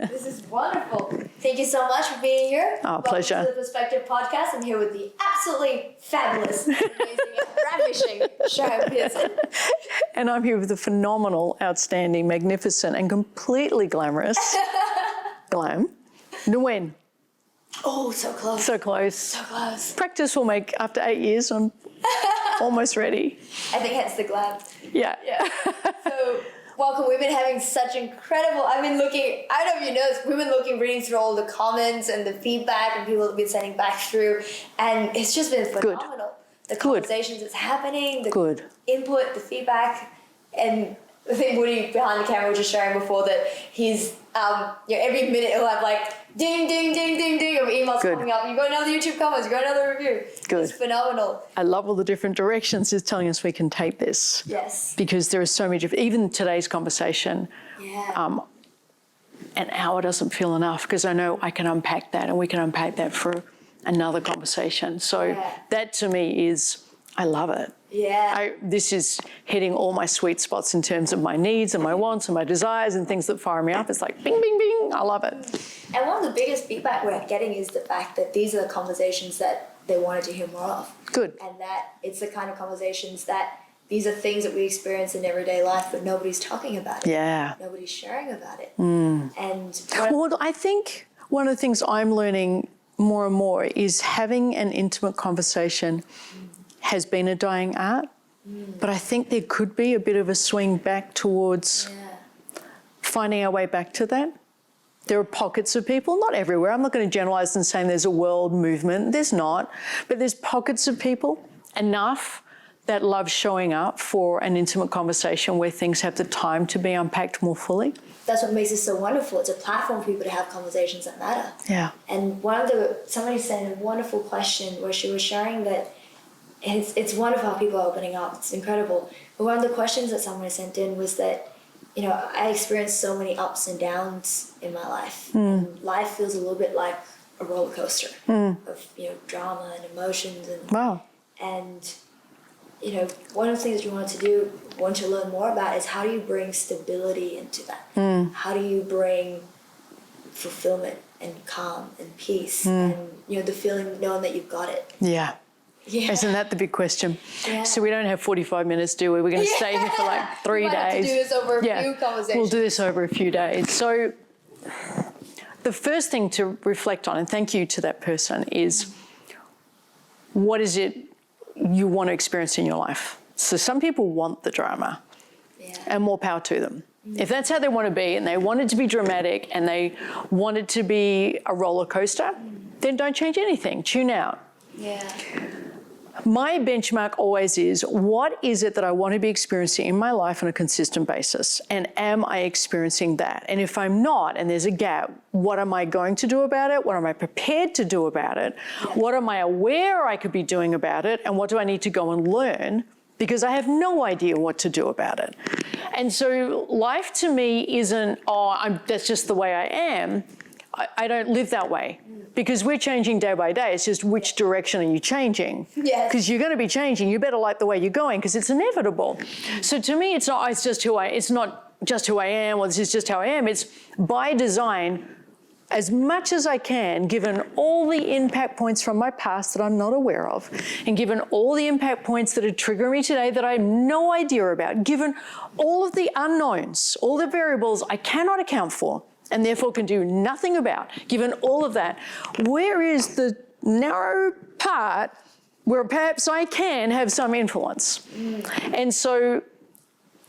This is wonderful. Thank you so much for being here. Oh, pleasure. Welcome to the Perspective Podcast. I'm here with the absolutely fabulous, amazing, ravishing Sharon Pearson. And I'm here with the phenomenal, outstanding, magnificent, and completely glamorous Glam, Nguyen. Oh, so close. So close. So close. Practice will make, after 8 years, I'm almost ready. I think hence the Glam. Yeah. So, welcome. We've been having such incredible, I don't know if you know this, we've been reading through all the comments and the feedback and people have been sending back through, and it's just been phenomenal. The conversations that's happening, the input, the feedback, and I think Woody behind the camera was just sharing before that he's, every minute he'll have like ding, ding, ding, ding, ding of emails coming up. You got another YouTube comment, you got another review. Good. It's phenomenal. I love all the different directions it's telling us we can take this. Yes. Because there are so many different, even today's conversation, an hour doesn't feel enough because I know I can unpack that and we can unpack that for another conversation. So that to me is, I love it. Yeah. This is hitting all my sweet spots in terms of my needs and my wants and my desires and things that fire me up. It's like bing, bing, bing. I love it. And one of the biggest feedback we're getting is the fact that these are the conversations that they wanted to hear more of. Good. And that it's the kind of conversations that these are things that we experience in everyday life, but nobody's talking about it. Yeah. Nobody's sharing about it. And well, I think one of the things I'm learning more and more is having an intimate conversation has been a dying art, but I think there could be a bit of a swing back towards finding our way back to that. There are pockets of people, not everywhere. I'm not going to generalize and say there's a world movement. There's not, but there's pockets of people, enough, that love showing up for an intimate conversation where things have the time to be unpacked more fully. That's what makes it so wonderful. It's a platform for people to have conversations that matter. Yeah. And somebody sent a wonderful question where she was sharing that it's wonderful how people are opening up. It's incredible. But one of the questions that someone sent in was that, I experienced so many ups and downs in my life. And life feels a little bit like a roller coaster of, drama and emotions. And, one of the things you want to learn more about is how do you bring stability into that? How do you bring fulfillment and calm and peace and, the feeling knowing that you've got it? Yeah. Yeah. Isn't that the big question? Yeah. So we don't have 45 minutes, do we? We're going to stay here for like 3 days. Have to do this over a few conversations. We'll do this over a few days. So the first thing to reflect on, and thank you to that person, is what is it you want to experience in your life? So some people want the drama, and more power to them. If that's how they want to be, and they want it to be dramatic, and they want it to be a roller coaster, then don't change anything. Tune out. Yeah. My benchmark always is, what is it that I want to be experiencing in my life on a consistent basis? And am I experiencing that? And if I'm not, and there's a gap, what am I going to do about it? What am I prepared to do about it? What am I aware I could be doing about it? And what do I need to go and learn? Because I have no idea what to do about it. And so life to me isn't, that's just the way I am. I don't live that way because we're changing day by day. It's just which direction are you changing? Yes. Because you're going to be changing. You better like the way you're going because it's inevitable. So to me, it's not just who I am or this is just how I am. It's by design, as much as I can, given all the impact points from my past that I'm not aware of, and given all the impact points that are triggering me today that I have no idea about, given all of the unknowns, all the variables I cannot account for, and therefore can do nothing about, given all of that, where is the narrow part where perhaps I can have some influence? And so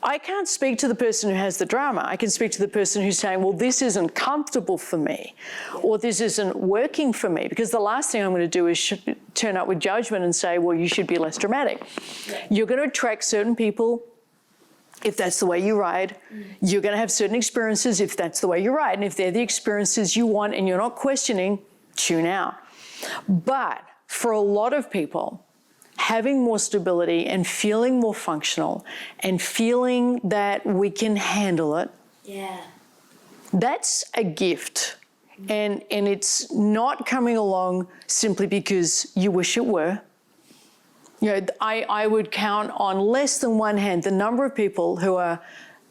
I can't speak to the person who has the drama. I can speak to the person who's saying, well, this isn't comfortable for me, or this isn't working for me, because the last thing I'm going to do is turn up with judgment and say, well, you should be less dramatic. You're going to attract certain people if that's the way you ride. You're going to have certain experiences if that's the way you ride. And if they're the experiences you want and you're not questioning, tune out. But for a lot of people, having more stability and feeling more functional and feeling that we can handle it, that's a gift. And it's not coming along simply because you wish it were. I would count on less than one hand the number of people who are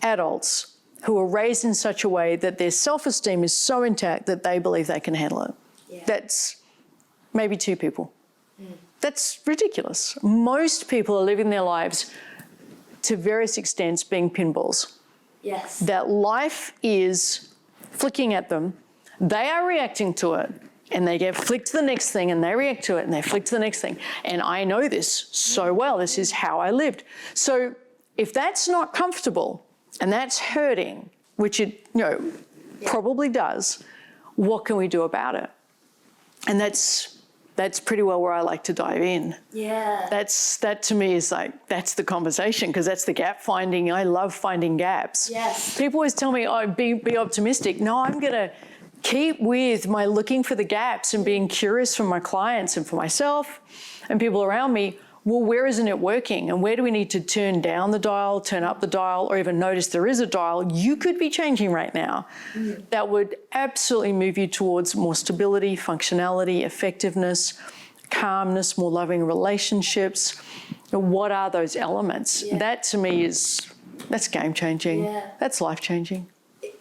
adults who are raised in such a way that their self-esteem is so intact that they believe they can handle it. Yeah. That's maybe 2 people. That's ridiculous. Most people are living their lives to various extents being pinballs. Yes. That life is flicking at them, they are reacting to it, and they get flicked to the next thing, and they react to it, and they flick to the next thing. And I know this so well. This is how I lived. So if that's not comfortable and that's hurting, which it probably does, what can we do about it? And that's pretty well where I like to dive in. Yeah. That to me is like, that's the conversation, because that's the gap finding. I love finding gaps. Yes. People always tell me, oh, be optimistic. No, I'm going to keep with my looking for the gaps and being curious for my clients and for myself and people around me. Well, where isn't it working? And where do we need to turn down the dial, turn up the dial, or even notice there is a dial you could be changing right now that would absolutely move you towards more stability, functionality, effectiveness, calmness, more loving relationships. What are those elements? Yeah. That to me that's game changing. Yeah. That's life changing.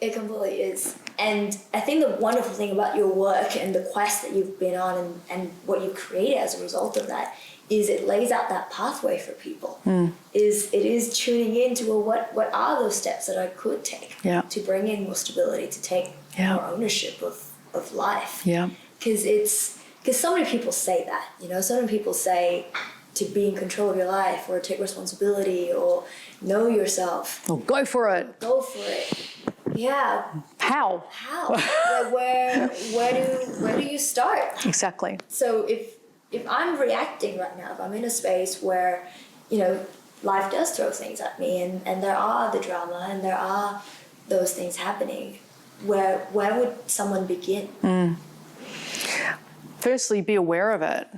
It completely is. And I think the wonderful thing about your work and the quest that you've been on and what you created as a result of that is it lays out that pathway for people. It is tuning into, well, what are those steps that I could take to bring in more stability, to take more ownership of life. Yeah. Because so many people say that, so many people say to be in control of your life or take responsibility or know yourself. Well, go for it. Go for it. Yeah. How? Like where do you start? Exactly. So if I'm reacting right now, if I'm in a space where, life does throw things at me and there are the drama and there are those things happening, where would someone begin? Firstly, be aware of it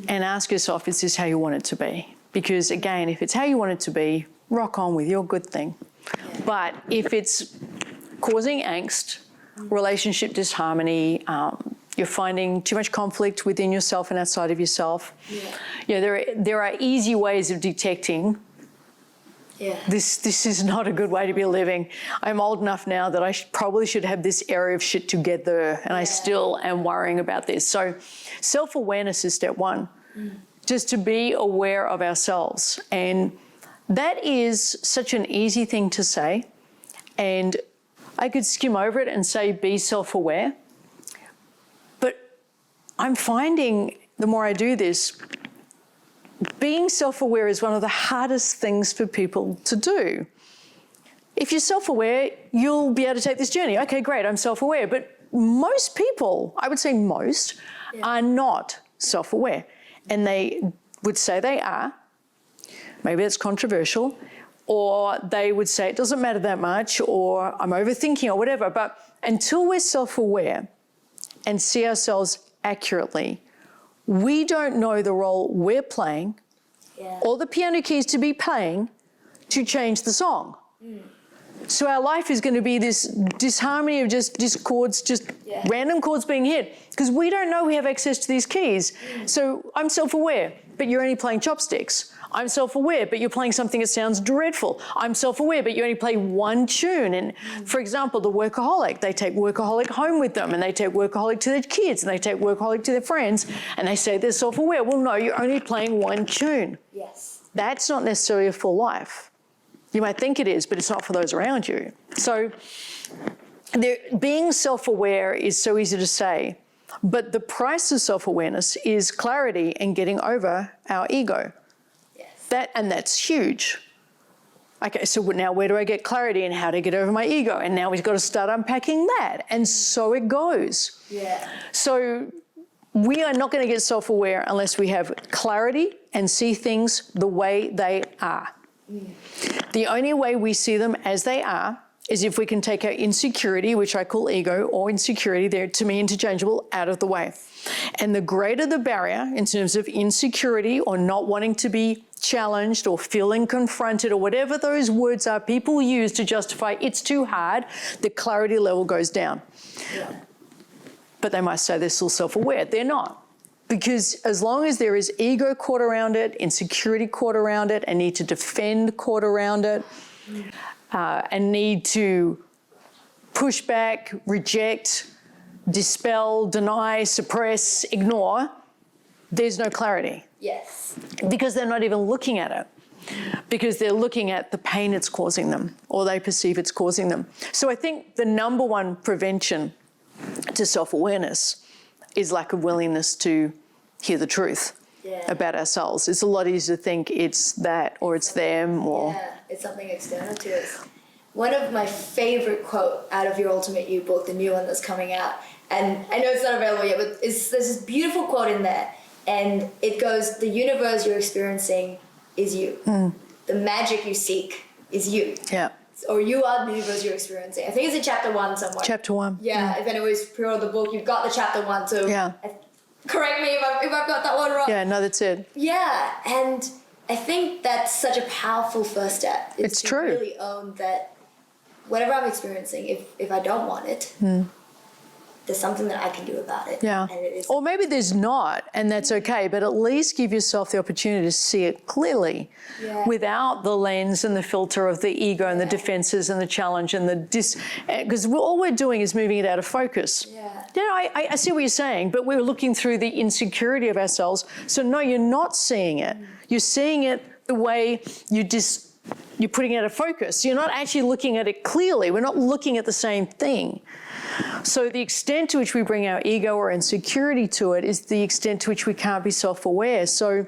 and ask yourself, is this how you want it to be? Because again, if it's how you want it to be, rock on with your good thing. Yeah. But if it's causing angst, relationship disharmony, you're finding too much conflict within yourself and outside of yourself. There are easy ways of detecting this is not a good way to be living. I'm old enough now that I probably should have this area of shit together, and I still am worrying about this. So self-awareness is step 1, just to be aware of ourselves. And that is such an easy thing to say. And I could skim over it and say, be self-aware. But I'm finding the more I do this, being self-aware is one of the hardest things for people to do. If you're self-aware, you'll be able to take this journey. Okay, great, I'm self-aware. But most people, I would say most, are not self-aware. And they would say they are. Maybe it's controversial. Or they would say it doesn't matter that much, or I'm overthinking, or whatever. But until we're self-aware and see ourselves accurately, we don't know the role we're playing or the piano keys to be playing to change the song. So our life is going to be this disharmony of just discords, just random chords being hit, because we don't know we have access to these keys. So I'm self-aware, but you're only playing chopsticks. I'm self-aware, but you're playing something that sounds dreadful. I'm self-aware, but you only play one tune. And for example, the workaholic, they take workaholic home with them, and they take workaholic to their kids, and they take workaholic to their friends, and they say they're self-aware. Well, no, you're only playing one tune. Yes. That's not necessarily a full life. You might think it is, but it's not for those around you. So being self-aware is so easy to say, but the price of self-awareness is clarity and getting over our ego. And that's huge. Okay, so now where do I get clarity and how to get over my ego? And now we've got to start unpacking that. And so it goes. Yeah. So we are not going to get self-aware unless we have clarity and see things the way they are. The only way we see them as they are is if we can take our insecurity, which I call ego, or insecurity, they're to me interchangeable, out of the way. And the greater the barrier in terms of insecurity or not wanting to be challenged or feeling confronted or whatever those words are people use to justify it's too hard, the clarity level goes down. But they might say they're still self-aware. They're not. Because as long as there is ego caught around it, insecurity caught around it, a need to defend caught around it, a need to push back, reject, dispel, deny, suppress, ignore, there's no clarity. Yes. Because they're not even looking at it. Because they're looking at the pain it's causing them, or they perceive it's causing them. So I think the number one prevention to self-awareness is lack of willingness to hear the truth about ourselves. It's a lot easier to think it's that or it's them or... Yeah, it's something external to us. One of my favorite quote out of your Ultimate You book, the new one that's coming out, and I know it's not available yet, but there's this beautiful quote in there, and it goes, the universe you're experiencing is you. The magic you seek is you. Yeah. Or you are the universe you're experiencing. I think it's in chapter 1 somewhere. Chapter 1. Yeah, if anybody's pre-ordered the book, you've got the chapter 1, so correct me if I've got that one wrong. Yeah, no, that's it. Yeah, and I think that's such a powerful first step. It's to true. Really own that whatever I'm experiencing, if I don't want it, there's something that I can do about it. Yeah. And it is. Or maybe there's not, and that's okay, but at least give yourself the opportunity to see it clearly without the lens and the filter of the ego and the defenses and the challenge and the because all we're doing is moving it out of focus. Yeah. You know, I see what you're saying, but we're looking through the insecurity of ourselves. So no, you're not seeing it. You're seeing it the way you're putting it out of focus. You're not actually looking at it clearly. We're not looking at the same thing. So the extent to which we bring our ego or insecurity to it is the extent to which we can't be self-aware. So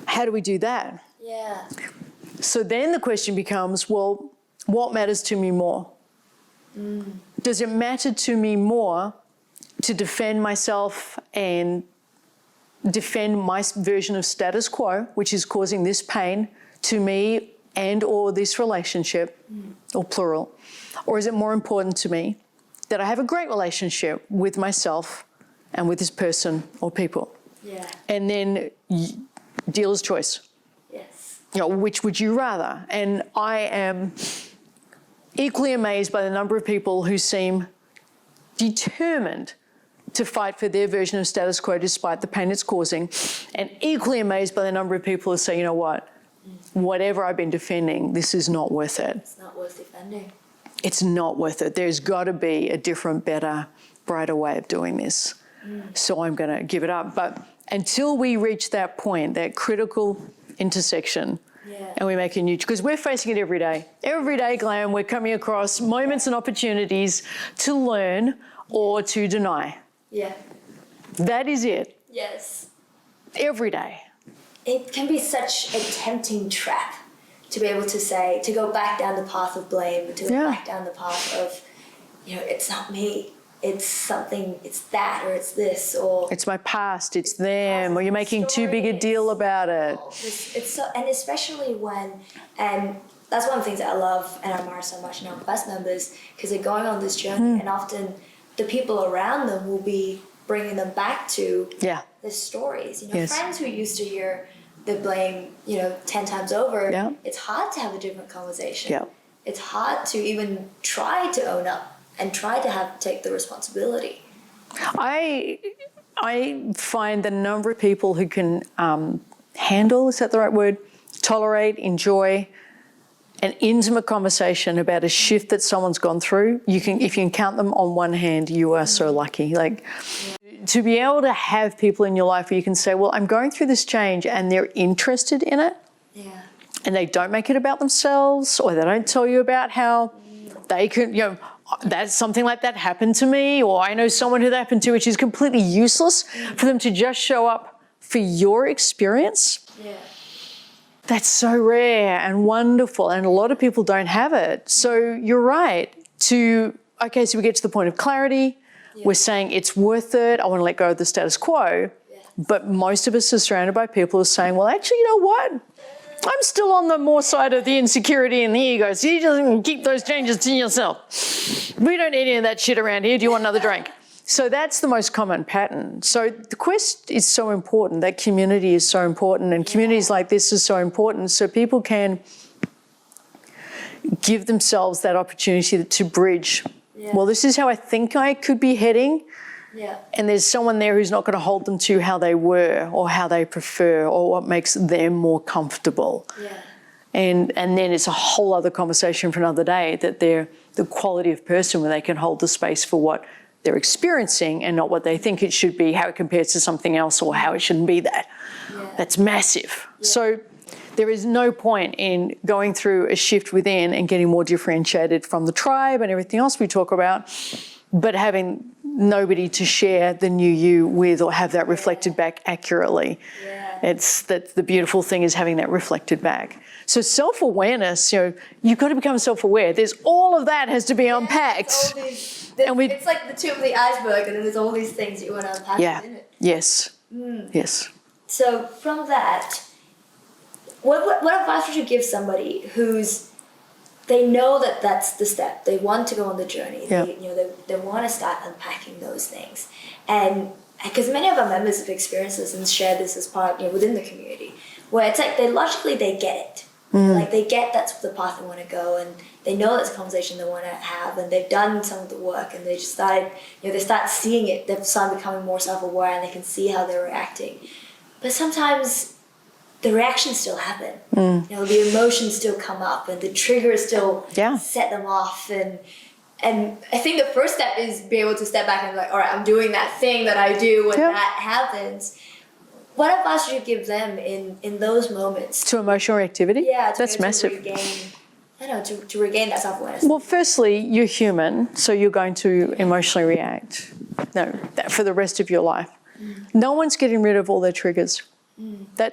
how do we do that? Yeah. So then the question becomes, well, what matters to me more? Does it matter to me more to defend myself and defend my version of status quo, which is causing this pain to me and or this relationship, or plural? Or is it more important to me that I have a great relationship with myself and with this person or people? Yeah. And then dealer's choice. Yes. You know, which would you rather? And I am equally amazed by the number of people who seem determined to fight for their version of status quo despite the pain it's causing, and equally amazed by the number of people who say, you know what, whatever I've been defending, this is not worth it. It's not worth defending. It's not worth it. There's got to be a different, better, brighter way of doing this. So I'm going to give it up. But until we reach that point, that critical intersection, and we make a new, because we're facing it every day. Every day, Glam, we're coming across moments and opportunities to learn or to deny. Yeah. That is it. Yes. Every day. It can be such a tempting trap to be able to say, to go back down the path of blame, to go back down the path of, you know, it's not me, it's something, it's that, or it's this, or... It's my past, it's them, or you're making too big a deal about it. It's so, and especially when, and that's one of the things that I love and I admire so much in our Quest members, because they're going on this journey, and often the people around them will be bringing them back to the stories. You know, friends who used to hear the blame, you know, 10 times over, it's hard to have a different conversation. It's hard to even try to own up and try to take the responsibility. I find the number of people who can handle, is that the right word, tolerate, enjoy an intimate conversation about a shift that someone's gone through, if you can count them on one hand, you are so lucky. Like, to be able to have people in your life where you can say, well, I'm going through this change, and they're interested in it, and they don't make it about themselves, or they don't tell you about how they can, you know, that's something like that happened to me, or I know someone who that happened to, which is completely useless for them to just show up for your experience. That's so rare and wonderful, and a lot of people don't have it. So you're right. So we get to the point of clarity. We're saying it's worth it. I want to let go of the status quo. But most of us are surrounded by people who are saying, well, actually, you know what? I'm still on the more side of the insecurity and the ego. So you just keep those changes to yourself. We don't need any of that shit around here. Do you want another drink? So that's the most common pattern. So the quest is so important. That community is so important. And communities like this is so important. So people can give themselves that opportunity to bridge. Well, this is how I think I could be heading. And there's someone there who's not going to hold them to how they were or how they prefer or what makes them more comfortable. And then it's a whole other conversation for another day that they're the quality of person where they can hold the space for what they're experiencing and not what they think it should be, how it compares to something else or how it shouldn't be that. Yeah. That's massive. Yeah. So there is no point in going through a shift within and getting more differentiated from the tribe and everything else we talk about, but having nobody to share the new you with or have that reflected back accurately. Yeah. That's the beautiful thing, is having that reflected back. So self-awareness, you've got to become self-aware. There's all of that has to be unpacked. It's like the tip of the iceberg, and then there's all these things you want to unpack within it. Yes. Yes. So from that, what advice would you give somebody they know that that's the step, they want to go on the journey, they want to start unpacking those things, and because many of our members have experienced this and shared this as part within the community, where it's like they get it. Like they get that's the path they want to go, and they know that's a conversation they want to have, and they've done some of the work, and they just started, they start seeing it, they've started becoming more self-aware, and they can see how they're reacting. But sometimes the reactions still happen. The emotions still come up, and the triggers still set them off, and I think the first step is be able to step back and be like, all right, I'm doing that thing that I do when that happens. What advice would you give them in those moments? To emotional reactivity? Yeah, that's massive. To regain that self-awareness. Well, firstly, you're human, so you're going to emotionally react. No, that for the rest of your life. No one's getting rid of all their triggers. The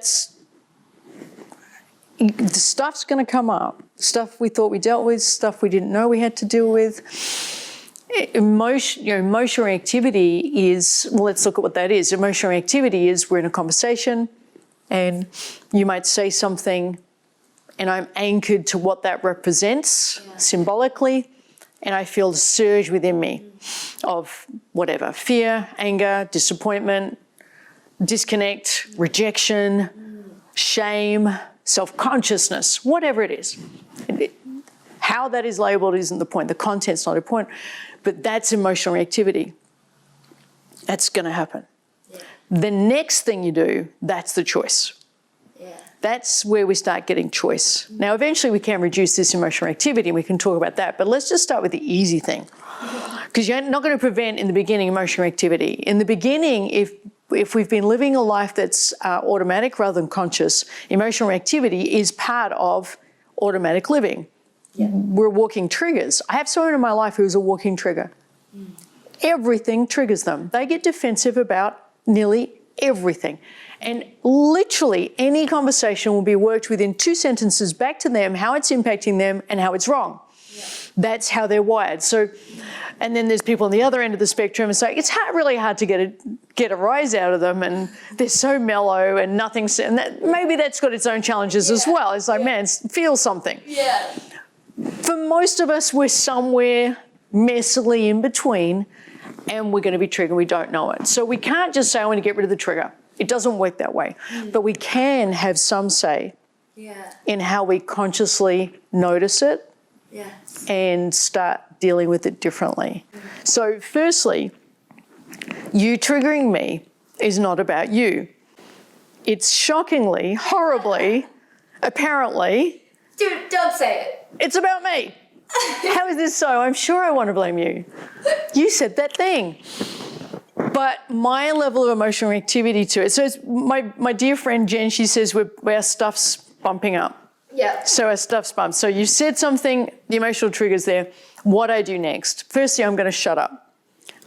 stuff's going to come up. Stuff we thought we dealt with, stuff we didn't know we had to deal with. Emotional reactivity is, well, let's look at what that is. Emotional reactivity is we're in a conversation and you might say something and I'm anchored to what that represents symbolically, and I feel the surge within me of whatever, fear, anger, disappointment, disconnect, rejection, shame, self-consciousness, whatever it is. How that is labelled isn't the point. The content's not the point. But that's emotional reactivity. That's going to happen. Yeah. The next thing you do, that's the choice. Yeah. That's where we start getting choice. Now, eventually we can reduce this emotional reactivity and we can talk about that. But let's just start with the easy thing. Because you're not going to prevent in the beginning emotional reactivity. In the beginning, if we've been living a life that's automatic rather than conscious, emotional reactivity is part of automatic living. Yeah. We're walking triggers. I have someone in my life who's a walking trigger. Everything triggers them. They get defensive about nearly everything. And literally any conversation will be worked within 2 sentences back to them, how it's impacting them and how it's wrong. Yeah. That's how they're wired. So, and then there's people on the other end of the spectrum. It's like, it's really hard to get a rise out of them, and they're so mellow and nothing's, and maybe that's got its own challenges as well. It's like, man, feel something. Yeah. For most of us, we're somewhere messily in between, and we're going to be triggered. We don't know it. So we can't just say, I want to get rid of the trigger. It doesn't work that way. But we can have some say in how we consciously notice it and start dealing with it differently. So firstly, you triggering me is not about you. It's shockingly, horribly, apparently... Dude, don't say it. It's about me. How is this so? I'm sure I want to blame you. You said that thing. But my level of emotional reactivity to it. So it's my dear friend Jen, she says our stuff's bumping up. Yeah. So our stuff's bumped. So you said something, the emotional trigger's there. What I do next? Firstly, I'm going to shut up.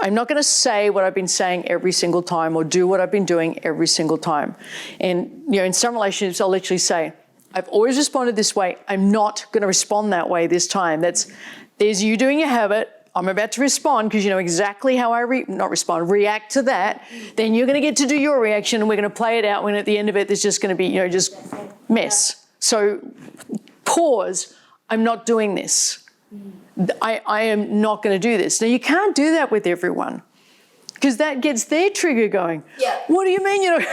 I'm not going to say what I've been saying every single time or do what I've been doing every single time. And, in some relationships, I'll literally say, I've always responded this way. I'm not going to respond that way this time. There's you doing your habit. I'm about to respond because you know exactly how I react to that. Then you're going to get to do your reaction and we're going to play it out when at the end of it, there's just going to be, just mess. So pause. I'm not doing this. I am not going to do this. Now, you can't do that with everyone because that gets their trigger going. Yeah. What do you mean,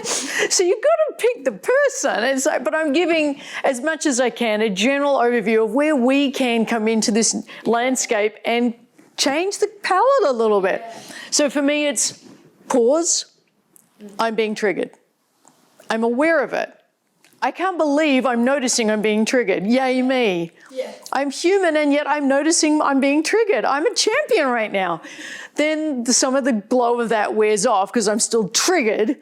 So you've got to pick the person. It's like, but I'm giving, as much as I can, a general overview of where we can come into this landscape and change the palette a little bit. Yeah. So for me, it's pause. I'm being triggered. I'm aware of it. I can't believe I'm noticing I'm being triggered. Yay me. Yeah. I'm human and yet I'm noticing I'm being triggered. I'm a champion right now. Then some of the glow of that wears off because I'm still triggered.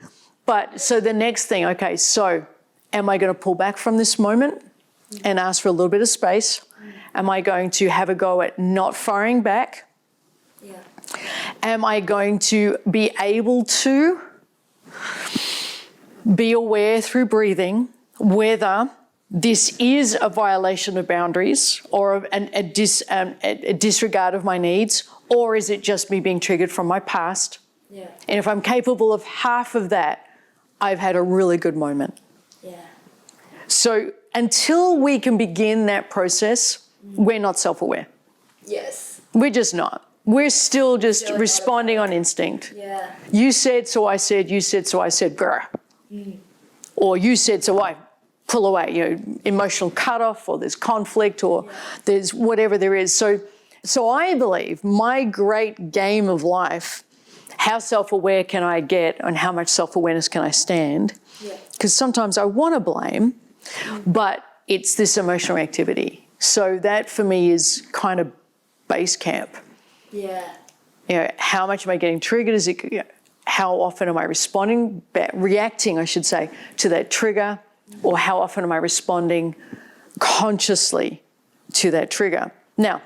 But so the next thing, okay, so am I going to pull back from this moment and ask for a little bit of space? Am I going to have a go at not firing back? Yeah. Am I going to be able to be aware through breathing whether this is a violation of boundaries or a disregard of my needs, or is it just me being triggered from my past? Yeah. And if I'm capable of half of that, I've had a really good moment. Yeah. So until we can begin that process, we're not self-aware. Yes. We're just not. We're still just responding on instinct. Yeah. You said, so I said, you said, so I said, grr. Or you said, so I pull away, emotional cutoff, or there's conflict, or there's whatever there is. So I believe my great game of life, how self-aware can I get and how much self-awareness can I stand? Because sometimes I want to blame, but it's this emotional activity. So that for me is kind of base camp. Yeah. How much am I getting triggered? Is it, how often am I reacting, I should say, to that trigger? Or how often am I responding consciously to that trigger? Now,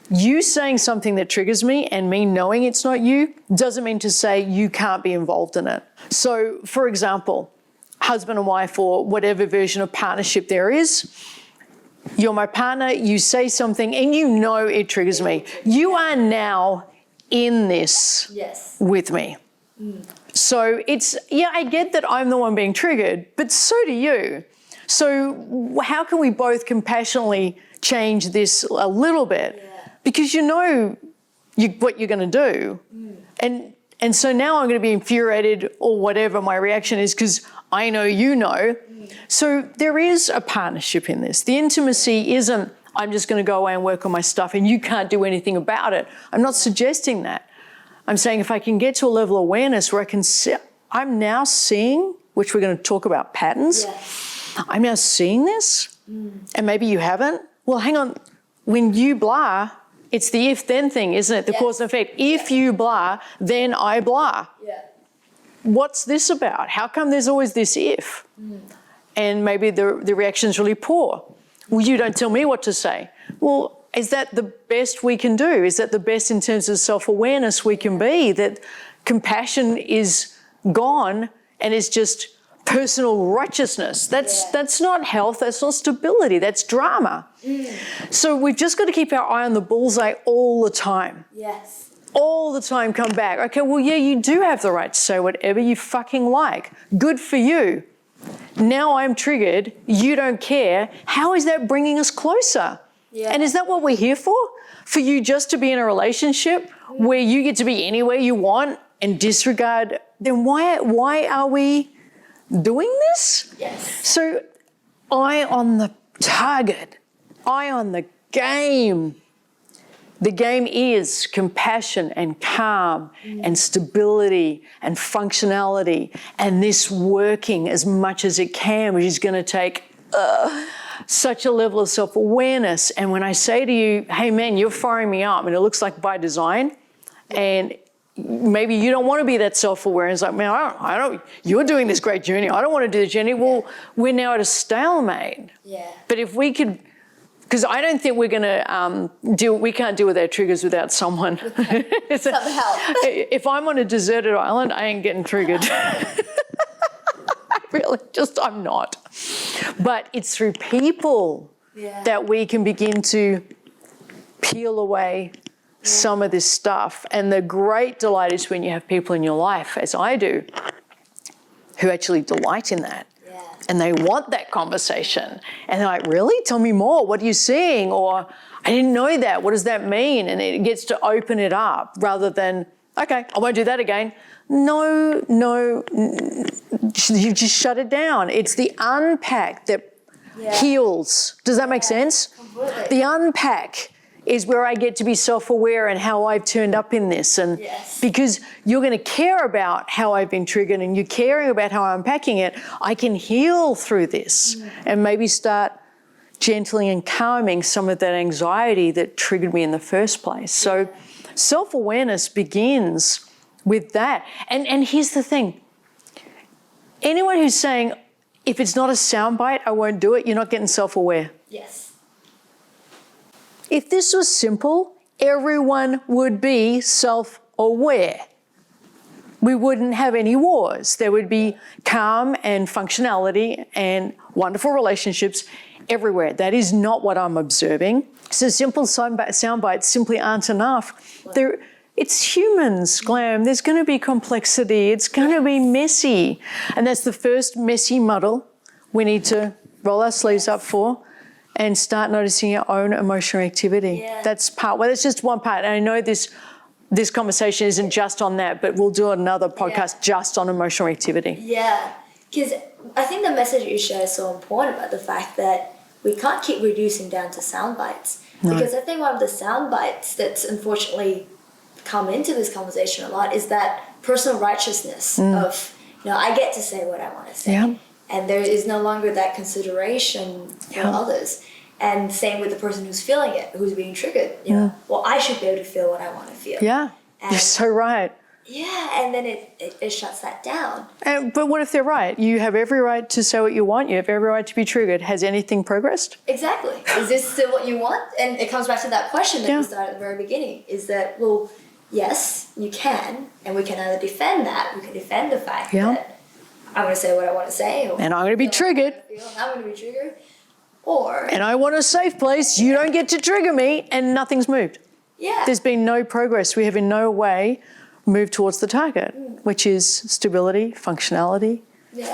you saying something that triggers me and me knowing it's not you doesn't mean to say you can't be involved in it. So, for example, husband and wife or whatever version of partnership there is, you're my partner, you say something and you know it triggers me. You are now in this with me. So it's, I get that I'm the one being triggered, but so do you. So how can we both compassionately change this a little bit? Because you know what you're going to do. And so now I'm going to be infuriated or whatever my reaction is because I know you know. So there is a partnership in this. The intimacy isn't, I'm just going to go away and work on my stuff and you can't do anything about it. I'm not suggesting that. I'm saying if I can get to a level of awareness where I can see, I'm now seeing, which we're going to talk about patterns. I'm now seeing this, and maybe you haven't. Well, hang on. When you blah, it's the if-then thing, isn't it? The cause and effect. If you blah, then I blah. What's this about? How come there's always this if? And maybe the reaction's really poor. Well, you don't tell me what to say. Well, is that the best we can do? Is that the best in terms of self-awareness we can be? That compassion is gone and it's just personal righteousness. That's not health, that's not stability, that's drama. So we've just got to keep our eye on the bullseye all the time. All the time come back. Okay, well, you do have the right to say whatever you fucking like. Good for you. Now I'm triggered, you don't care. How is that bringing us closer? And is that what we're here for? For you just to be in a relationship where you get to be anywhere you want and disregard, then why are we doing this? So eye on the target, eye on the game. The game is compassion and calm and stability and functionality and this working as much as it can, which is going to take such a level of self-awareness. And when I say to you, hey man, you're firing me up, and it looks like by design, and maybe you don't want to be that self-aware. It's like, man, I don't, you're doing this great journey. I don't want to do the journey. Well, we're now at a stalemate. But if we could, because I don't think we're going to we can't deal with our triggers without someone. Some help. If I'm on a deserted island, I ain't getting triggered. I'm not. But it's through people that we can begin to peel away some of this stuff. And the great delight is when you have people in your life, as I do, who actually delight in that. And they want that conversation. And they're like, really? Tell me more. What are you seeing? Or, I didn't know that. What does that mean? And it gets to open it up rather than, okay, I won't do that again. No, you just shut it down. It's the unpack that heals. Does that make sense? Completely. The unpack is where I get to be self-aware and how I've turned up in this. And because you're going to care about how I've been triggered and you're caring about how I'm unpacking it, I can heal through this and maybe start gently and calming some of that anxiety that triggered me in the first place. So self-awareness begins with that. And here's the thing. Anyone who's saying, if it's not a soundbite, I won't do it, you're not getting self-aware. Yes. If this was simple, everyone would be self-aware. We wouldn't have any wars. There would be calm and functionality and wonderful relationships everywhere. That is not what I'm observing. So simple sound bites simply aren't enough. It's humans, Glam. There's going to be complexity. It's going to be messy. And that's the first messy muddle we need to roll our sleeves up for and start noticing our own emotional activity. Yeah. That's that's just one part. And I know this conversation isn't just on that, but we'll do another podcast just on emotional activity. Yeah, because I think the message you share is so important about the fact that we can't keep reducing down to sound bites. No. Because I think one of the sound bites that's unfortunately come into this conversation a lot is that personal righteousness of, I get to say what I want to say. Yeah. And there is no longer that consideration for others. And same with the person who's feeling it, who's being triggered. You know, well, I should be able to feel what I want to feel. Yeah, and, you're so right. Yeah, and then it shuts that down. But what if they're right? You have every right to say what you want. You have every right to be triggered. Has anything progressed? Exactly. Is this still what you want? And it comes back to that question that we started at the very beginning. Is that, well, yes, you can. And we can either defend that. We can defend the fact that I'm going to say what I want to say. And I'm going to be triggered. I'm going to be triggered. And I want a safe place. You don't get to trigger me. And nothing's moved. Yeah. There's been no progress. We have in no way moved towards the target, which is stability, functionality,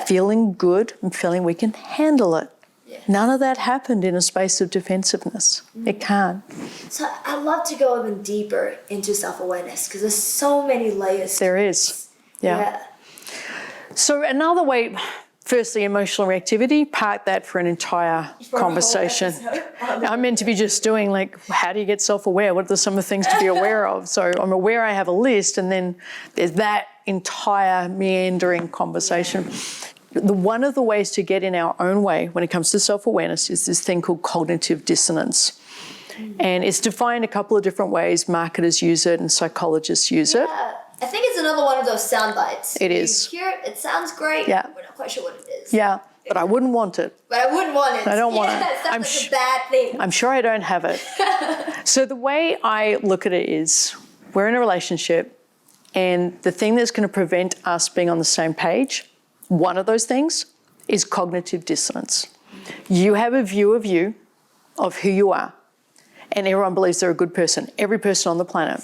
feeling good and feeling we can handle it. Yeah. None of that happened in a space of defensiveness. It can't. So I'd love to go even deeper into self-awareness because there's so many layers. There is. Yeah. So another way, firstly, emotional reactivity, park that for an entire conversation. I'm meant to be just doing how do you get self-aware? What are some of the things to be aware of? So I'm aware I have a list, and then there's that entire meandering conversation. One of the ways to get in our own way when it comes to self-awareness is this thing called cognitive dissonance. And it's defined a couple of different ways. Marketers use it and psychologists use it. I think it's another one of those sound bites. It is. You hear it, it sounds great. Yeah. We're not quite sure what it is. Yeah, but I wouldn't want it. But I wouldn't want it. I don't want it. That sounds like a bad thing. I'm sure I don't have it. So the way I look at it is we're in a relationship, and the thing that's going to prevent us being on the same page, one of those things, is cognitive dissonance. You have a view of you, of who you are, and everyone believes they're a good person. Every person on the planet.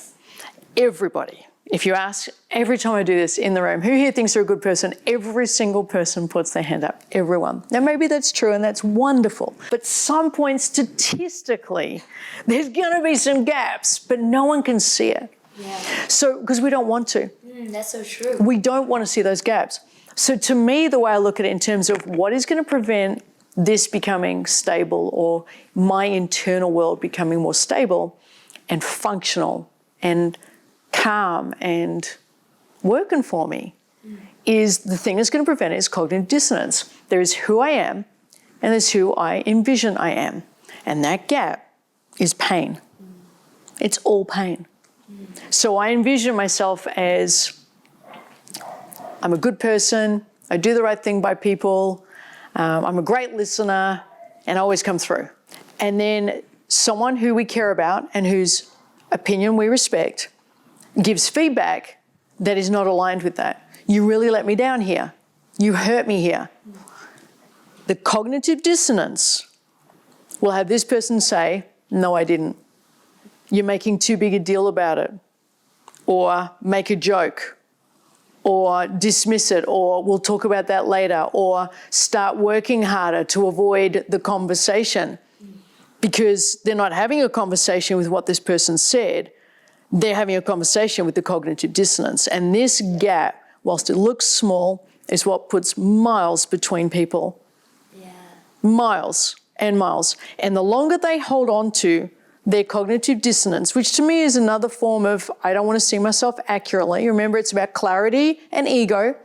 Everybody. If you ask, every time I do this in the room, who here thinks they're a good person? Every single person puts their hand up. Everyone. Now, maybe that's true and that's wonderful. But some point statistically, there's going to be some gaps, but no one can see it. Yeah. So, because we don't want to. That's so true. We don't want to see those gaps. So to me, the way I look at it in terms of what is going to prevent this becoming stable or my internal world becoming more stable and functional and calm and working for me is the thing that's going to prevent it is cognitive dissonance. There is who I am and there's who I envision I am. And that gap is pain. It's all pain. So I envision myself as I'm a good person, I do the right thing by people, I'm a great listener, and I always come through. And then someone who we care about and whose opinion we respect gives feedback that is not aligned with that. You really let me down here. You hurt me here. The cognitive dissonance will have this person say, no, I didn't. You're making too big a deal about it. Or make a joke. Or dismiss it. Or we'll talk about that later. Or start working harder to avoid the conversation. Because they're not having a conversation with what this person said. They're having a conversation with the cognitive dissonance. And this gap, whilst it looks small, is what puts miles between people. Yeah. Miles and miles. And the longer they hold on to their cognitive dissonance, which to me is another form of I don't want to see myself accurately. Remember, it's about clarity and ego.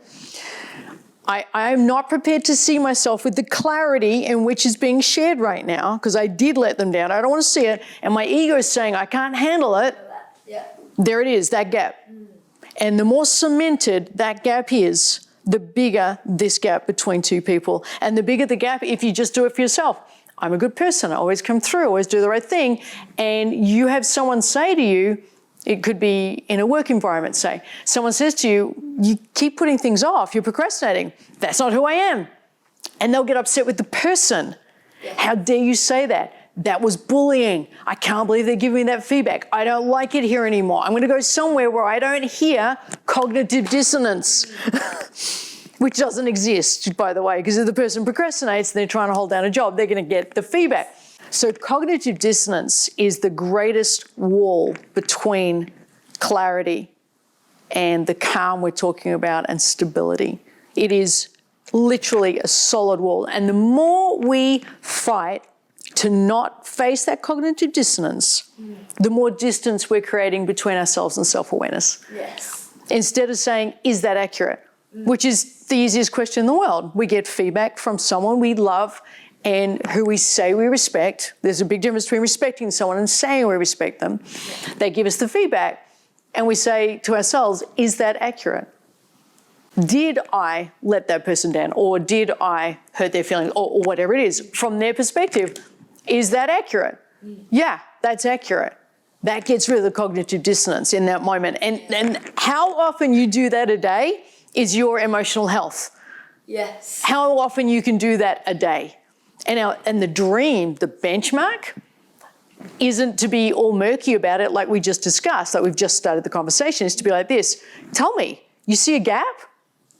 I am not prepared to see myself with the clarity in which is being shared right now because I did let them down. I don't want to see it. And my ego is saying I can't handle it. Yeah. There it is, that gap. And the more cemented that gap is, the bigger this gap between two people. And the bigger the gap if you just do it for yourself. I'm a good person. I always come through, always do the right thing. And you have someone say to you, it could be in a work environment, say, someone says to you, you keep putting things off, you're procrastinating. That's not who I am. And they'll get upset with the person. Yeah. How dare you say that? That was bullying. I can't believe they're giving me that feedback. I don't like it here anymore. I'm going to go somewhere where I don't hear cognitive dissonance, which doesn't exist, by the way, because if the person procrastinates and they're trying to hold down a job, they're going to get the feedback. So cognitive dissonance is the greatest wall between clarity and the calm we're talking about and stability. It is literally a solid wall. And the more we fight to not face that cognitive dissonance, the more distance we're creating between ourselves and self-awareness. Yes. Instead of saying, is that accurate? Which is the easiest question in the world. We get feedback from someone we love and who we say we respect. There's a big difference between respecting someone and saying we respect them. Yeah. They give us the feedback and we say to ourselves, is that accurate? Did I let that person down, or did I hurt their feelings, or whatever it is? From their perspective, is that accurate? Yeah, that's accurate. That gets rid of the cognitive dissonance in that moment. And how often you do that a day is your emotional health. Yes. How often you can do that a day. And the dream, the benchmark, isn't to be all murky about it like we just discussed, like we've just started the conversation, is to be like this. Tell me, you see a gap?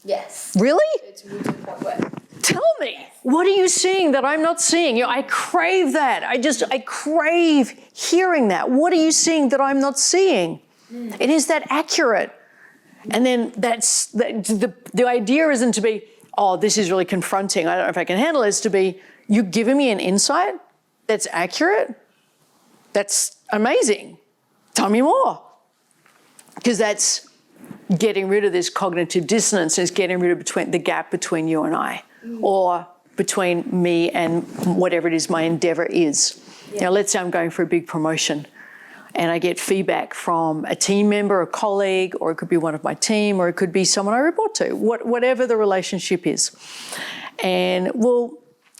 Yes. Really? It's moved to the point where. Tell me, what are you seeing that I'm not seeing? You know, I crave that. I crave hearing that. What are you seeing that I'm not seeing? And is that accurate? And then the idea isn't to be, oh, this is really confronting. I don't know if I can handle it. It's to be, you're giving me an insight that's accurate? That's amazing. Tell me more. Because that's getting rid of this cognitive dissonance, is getting rid of the gap between you and I, or between me and whatever it is my endeavor is. Yeah. Now, let's say I'm going for a big promotion and I get feedback from a team member, a colleague, or it could be one of my team, or it could be someone I report to, whatever the relationship is. And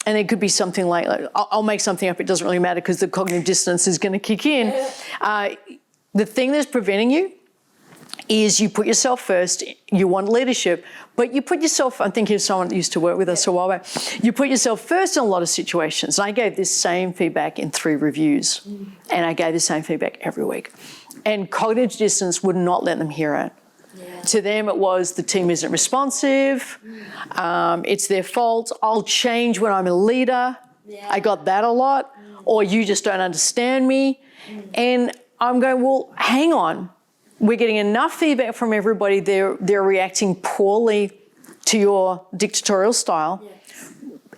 it could be something like I'll make something up, it doesn't really matter because the cognitive dissonance is going to kick in. The thing that's preventing you is you put yourself first, you want leadership, but you put yourself, I'm thinking of someone that used to work with us a while back, you put yourself first in a lot of situations. And I gave this same feedback in 3 reviews, and I gave the same feedback every week. And cognitive dissonance would not let them hear it. Yeah. To them it was, the team isn't responsive, it's their fault, I'll change when I'm a leader. Yeah. I got that a lot. Or you just don't understand me. And I'm going, well, hang on. We're getting enough feedback from everybody. They're reacting poorly to your dictatorial style. Yes.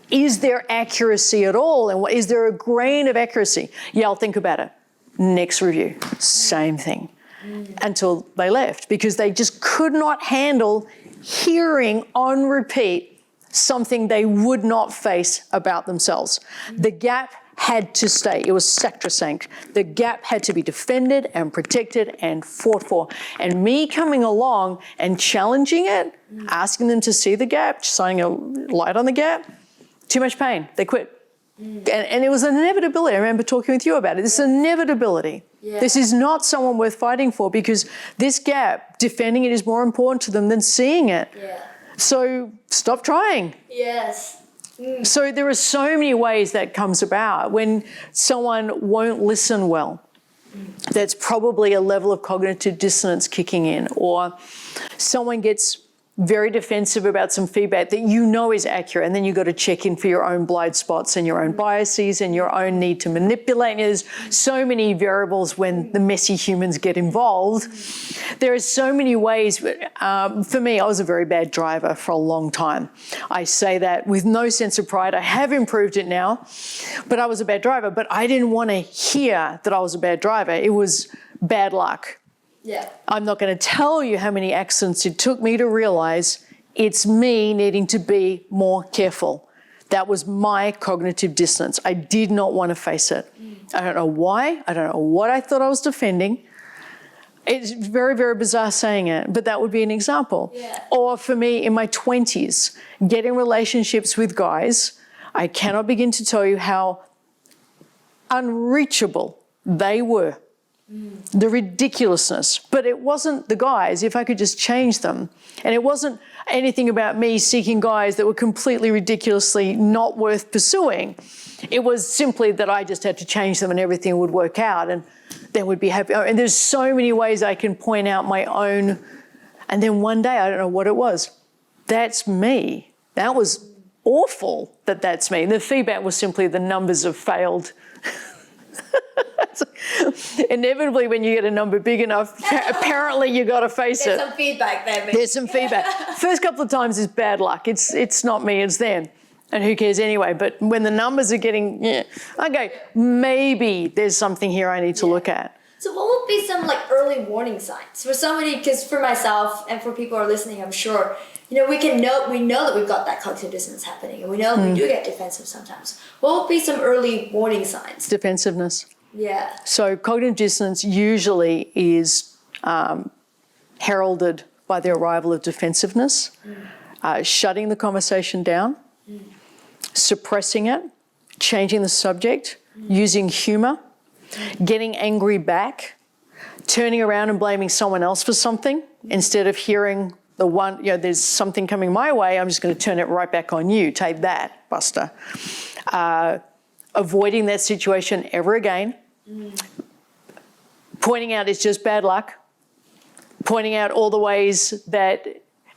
Is there accuracy at all? And is there a grain of accuracy? Yeah, I'll think about it. Next review, same thing. Until they left, because they just could not handle hearing on repeat something they would not face about themselves. The gap had to stay. It was sacrosanct. The gap had to be defended and protected and fought for. And me coming along and challenging it, asking them to see the gap, shining a light on the gap, too much pain. They quit. And it was an inevitability. I remember talking with you about it. This is inevitability. Yeah. This is not someone worth fighting for, because this gap, defending it is more important to them than seeing it. Yeah. So stop trying. Yes. So there are so many ways that comes about. When someone won't listen well, that's probably a level of cognitive dissonance kicking in. Or someone gets very defensive about some feedback that you know is accurate, and then you've got to check in for your own blind spots and your own biases and your own need to manipulate. There's so many variables when the messy humans get involved. There are so many ways. For me, I was a very bad driver for a long time. I say that with no sense of pride. I have improved it now, but I was a bad driver. But I didn't want to hear that I was a bad driver. It was bad luck. Yeah. I'm not going to tell you how many accidents it took me to realize it's me needing to be more careful. That was my cognitive dissonance. I did not want to face it. I don't know why. I don't know what I thought I was defending. It's very, very bizarre saying it, but that would be an example. Yeah. Or for me in my 20s, getting relationships with guys, I cannot begin to tell you how unreachable they were. The ridiculousness. But it wasn't the guys, if I could just change them. And it wasn't anything about me seeking guys that were completely ridiculously not worth pursuing. It was simply that I just had to change them and everything would work out and then we'd be happy. And there's so many ways I can point out my own. And then one day, I don't know what it was. That's me. That was awful that that's me. The feedback was simply the numbers have failed. Inevitably, when you get a number big enough, apparently you got to face it. There's some feedback there. There's some feedback. First couple of times is bad luck. It's not me, it's them. And who cares anyway? But when the numbers are getting, okay, maybe there's something here I need to look at. So what would be some like early warning signs for somebody? Because for myself and for people who are listening, I'm sure we know that we've got that cognitive dissonance happening, and we know we do get defensive sometimes. What would be some early warning signs? Defensiveness. Yeah. So cognitive dissonance usually is heralded by the arrival of defensiveness, shutting the conversation down, suppressing it, changing the subject, using humour, getting angry back, turning around and blaming someone else for something instead of hearing the one, there's something coming my way, I'm just going to turn it right back on you. Take that, Buster. Avoiding that situation ever again. Pointing out it's just bad luck. Pointing out all the ways that...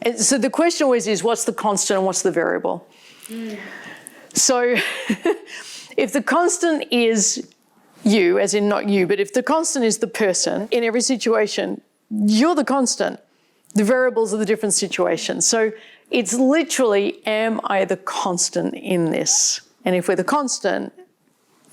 And so the question always is, what's the constant and what's the variable? So if the constant is you, as in not you, but if the constant is the person in every situation, you're the constant. The variables are the different situations. So it's literally, am I the constant in this? And if we're the constant,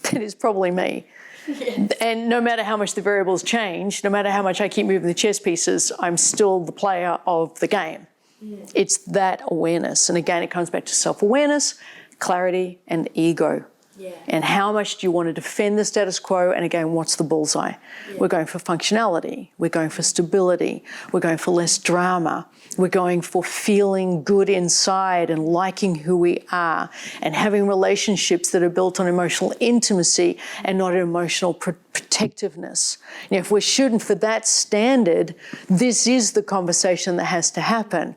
then it's probably me. Yes. And no matter how much the variables change, no matter how much I keep moving the chess pieces, I'm still the player of the game. Yes. It's that awareness. And again, it comes back to self-awareness, clarity, and ego. Yeah. And how much do you want to defend the status quo? And again, what's the bullseye? Yeah. We're going for functionality. We're going for stability. We're going for less drama. We're going for feeling good inside and liking who we are and having relationships that are built on emotional intimacy and not emotional protectiveness. If we're shooting for that standard, this is the conversation that has to happen.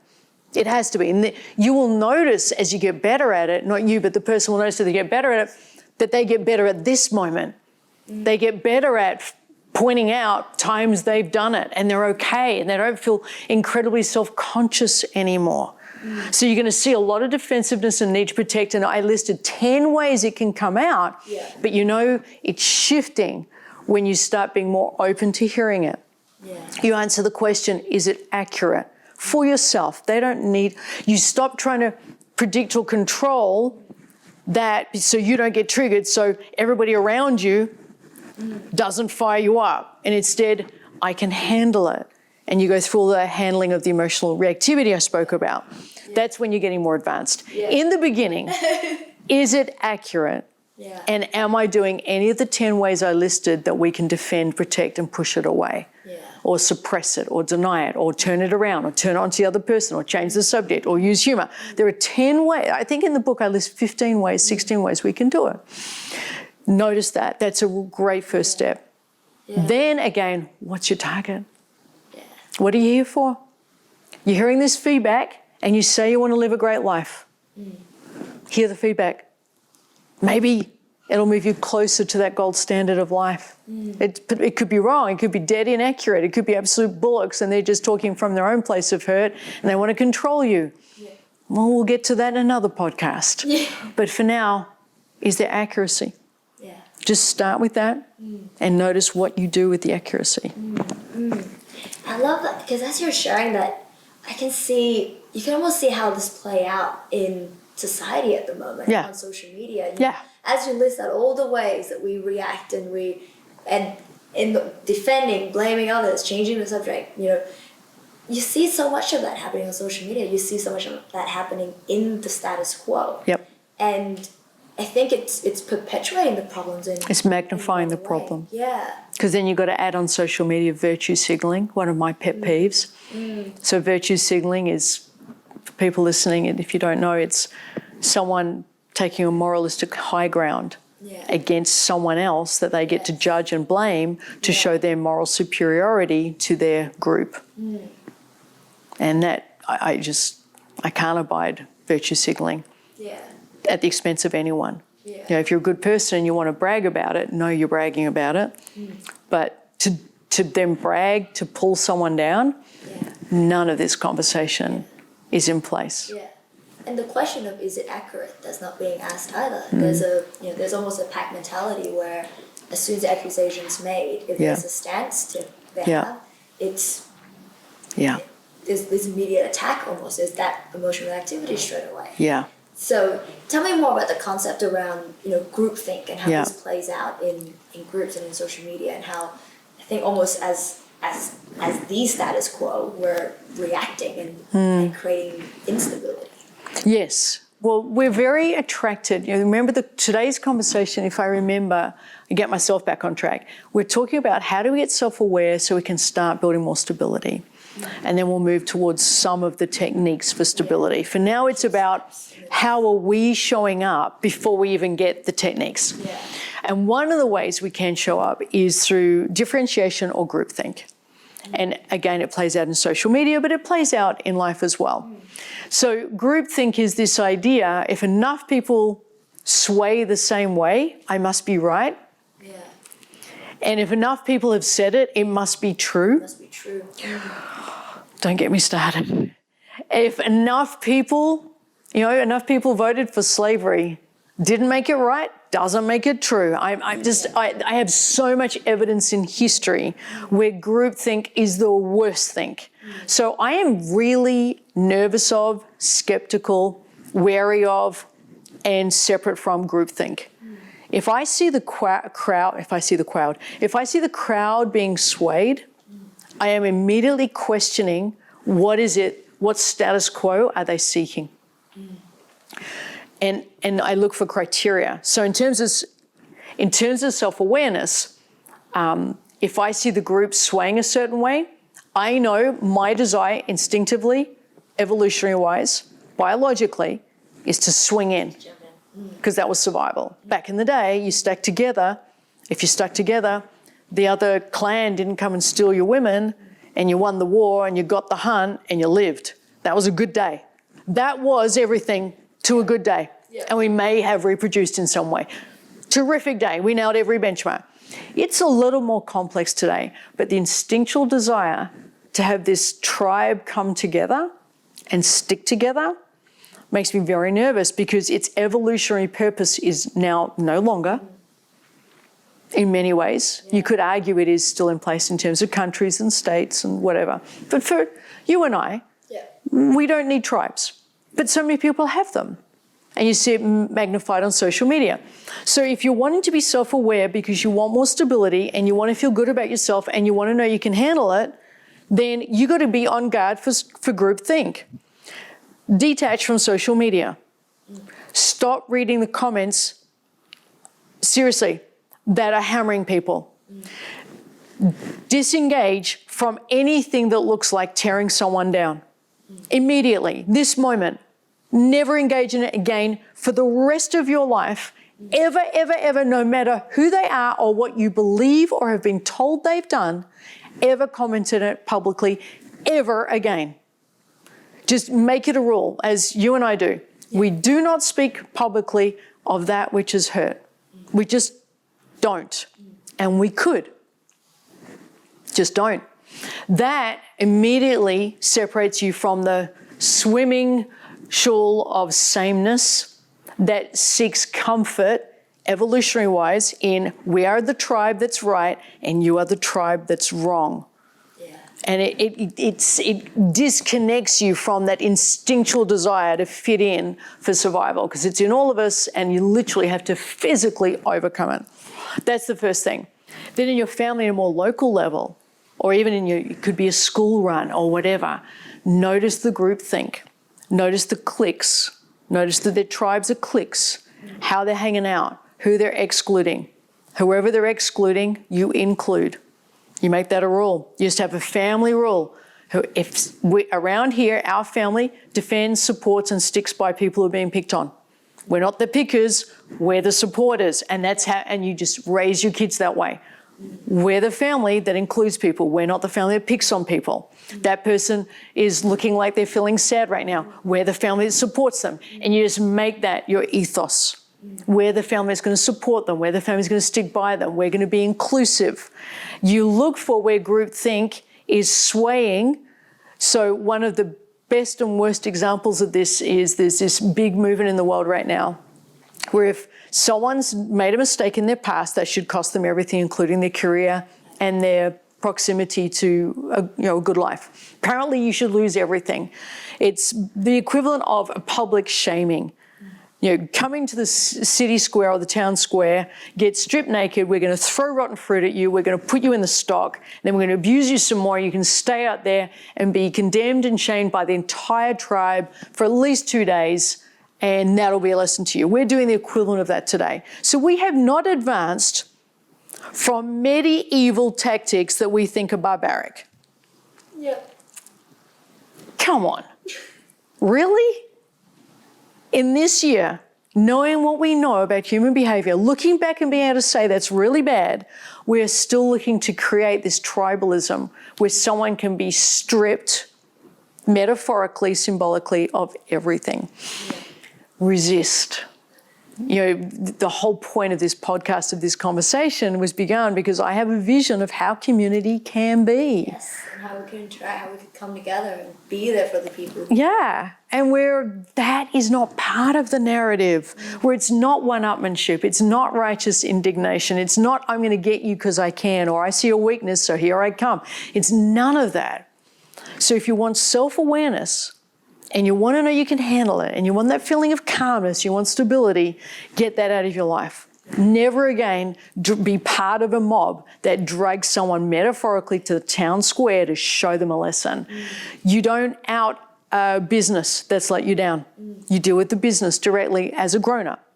It has to be. And you will notice as you get better at it, not you, but the person will notice that they get better at it, that they get better at this moment. They get better at pointing out times they've done it and they're okay and they don't feel incredibly self-conscious anymore. So you're going to see a lot of defensiveness and need to protect. And I listed 10 ways it can come out, but it's shifting when you start being more open to hearing it. Yeah. You answer the question, is it accurate? For yourself. They don't need, you stop trying to predict or control that so you don't get triggered, so everybody around you doesn't fire you up. And instead, I can handle it. And you go through all the handling of the emotional reactivity I spoke about. Yeah. That's when you're getting more advanced. Yeah. In the beginning, is it accurate? Yeah. And am I doing any of the 10 ways I listed that we can defend, protect, and push it away? Yeah. Or suppress it, or deny it, or turn it around, or turn it onto the other person, or change the subject, or use humour. There are 10 ways. I think in the book I list 15 ways, 16 ways we can do it. Notice that. That's a great first step. Yeah. Then again, what's your target? Yeah. What are you here for? You're hearing this feedback and you say you want to live a great life. Hear the feedback. Maybe It'll move you closer to that gold standard of life. It could be wrong. It could be dead inaccurate. It could be absolute bullocks and they're just talking from their own place of hurt and they want to control you. Yeah. Well, we'll get to that in another podcast. Yeah. But for now, is there accuracy? Yeah. Just start with that and notice what you do with the accuracy. I love that because as you're sharing that, I can see, you can almost see how this play out in society at the moment on social media. As you list out all the ways that we react and in defending, blaming others, changing the subject, you see so much of that happening on social media. You see so much of that happening in the status quo. Yep. And I think it's perpetuating the problems. It's magnifying the problem. Yeah. Because then you've got to add on social media virtue signaling, one of my pet peeves. So virtue signaling is, for people listening, and if you don't know, it's someone taking a moralistic high ground against someone else that they get to judge and blame to show their moral superiority to their group. And that, I can't abide virtue signaling at the expense of anyone. If you're a good person and you want to brag about it, know you're bragging about it. But to then brag, to pull someone down, none of this conversation is in place. And the question of is it accurate, that's not being asked either. There's almost a pack mentality where as soon as the accusation's made, if there's a stance to have, it's there's this immediate attack almost. There's that emotional activity straight away. So tell me more about the concept around groupthink and how this plays out in groups and in social media, and how I think almost as the status quo we're reacting and creating instability. Yes. Well, we're very attracted. Remember today's conversation, if I remember, I get myself back on track. We're talking about how do we get self-aware so we can start building more stability. And then we'll move towards some of the techniques for stability. For now, it's about how are we showing up before we even get the techniques. And one of the ways we can show up is through differentiation or groupthink. And again, it plays out in social media, but it plays out in life as well. So groupthink is this idea, if enough people sway the same way, I must be right. And if enough people have said it, it must be true. It must be true. Don't get me started. If enough people voted for slavery, didn't make it right, doesn't make it true. I have so much evidence in history where groupthink is the worst thing. So I am really nervous of, skeptical, wary of, and separate from groupthink. If I see the crowd being swayed, I am immediately questioning what status quo are they seeking? And I look for criteria. So in terms of self-awareness, if I see the group swaying a certain way, I know my desire instinctively, evolutionary-wise, biologically, is to swing in, because that was survival. Back in the day, you stuck together. If you stuck together, the other clan didn't come and steal your women, and you won the war, and you got the hunt, and you lived. That was a good day. That was everything to a good day. And we may have reproduced in some way. Terrific day. We nailed every benchmark. It's a little more complex today, but the instinctual desire to have this tribe come together and stick together makes me very nervous, because its evolutionary purpose is now no longer. In many ways, you could argue it is still in place in terms of countries and states and whatever. But for you and I, we don't need tribes. But so many people have them. And you see it magnified on social media. So if you're wanting to be self-aware because you want more stability and you want to feel good about yourself and you want to know you can handle it, then you got to be on guard for groupthink. Detach from social media. Stop reading the comments, seriously, that are hammering people. Disengage from anything that looks like tearing someone down. Immediately, this moment. Never engage in it again for the rest of your life, ever, ever, ever, no matter who they are or what you believe or have been told they've done, ever comment on it publicly, ever again. Just make it a rule, as you and I do. We do not speak publicly of that which is hurt. We just don't. And we could. Just don't. That immediately separates you from the swimming shoal of sameness that seeks comfort, evolutionary-wise, in we are the tribe that's right and you are the tribe that's wrong. Yeah. And it disconnects you from that instinctual desire to fit in for survival, because it's in all of us and you literally have to physically overcome it. That's the first thing. Then in your family, at a more local level, or even it could be a school run or whatever, notice the groupthink. Notice the cliques. Notice that their tribes are cliques, how they're hanging out, who they're excluding. Whoever they're excluding, you include. You make that a rule. You just have a family rule. If we, around here, our family defends, supports, and sticks by people who are being picked on. We're not the pickers, we're the supporters. And that's how, and you just raise your kids that way. We're the family that includes people. We're not the family that picks on people. That person is looking like they're feeling sad right now. We're the family that supports them. And you just make that your ethos. We're the family that's going to support them. We're the family that's going to stick by them. We're going to be inclusive. You look for where groupthink is swaying. So one of the best and worst examples of this is there's this big movement in the world right now where if someone's made a mistake in their past, that should cost them everything, including their career and their proximity to a good life. Apparently, you should lose everything. It's the equivalent of a public shaming. Coming to the city square or the town square, get stripped naked, we're going to throw rotten fruit at you, we're going to put you in the stock, then we're going to abuse you some more, you can stay out there and be condemned and shamed by the entire tribe for at least 2 days, and that'll be a lesson to you. We're doing the equivalent of that today. So we have not advanced from medieval tactics that we think are barbaric. Yep. Come on. Really? In this year, knowing what we know about human behavior, looking back and being able to say that's really bad, we're still looking to create this tribalism where someone can be stripped metaphorically, symbolically of everything. Yeah. Resist. The whole point of this podcast, of this conversation, was begun because I have a vision of how community can be. Yes, and how we can interact, how we can come together and be there for the people. Yeah, and where that is not part of the narrative, where it's not one-upmanship, it's not righteous indignation, it's not I'm going to get you because I can, or I see a weakness, so here I come. It's none of that. So if you want self-awareness, and you want to know you can handle it, and you want that feeling of calmness, you want stability, get that out of your life. Never again be part of a mob that drags someone metaphorically to the town square to show them a lesson. You don't out a business that's let you down. You deal with the business directly as a grown-up.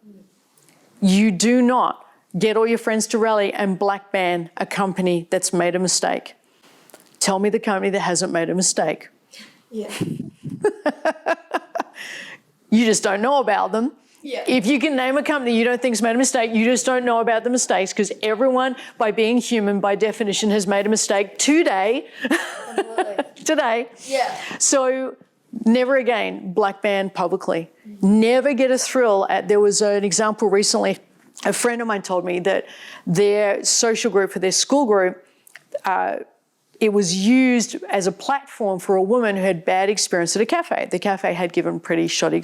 You do not get all your friends to rally and black ban a company that's made a mistake. Tell me the company that hasn't made a mistake. Yeah. You just don't know about them. Yeah. If you can name a company you don't think's made a mistake, you just don't know about the mistakes, because everyone, by being human, by definition, has made a mistake today. Today. Yeah. So never again black ban publicly. Never get a thrill at, there was an example recently, a friend of mine told me that their social group for their school group, it was used as a platform for a woman who had bad experience at a cafe. The cafe had given pretty shoddy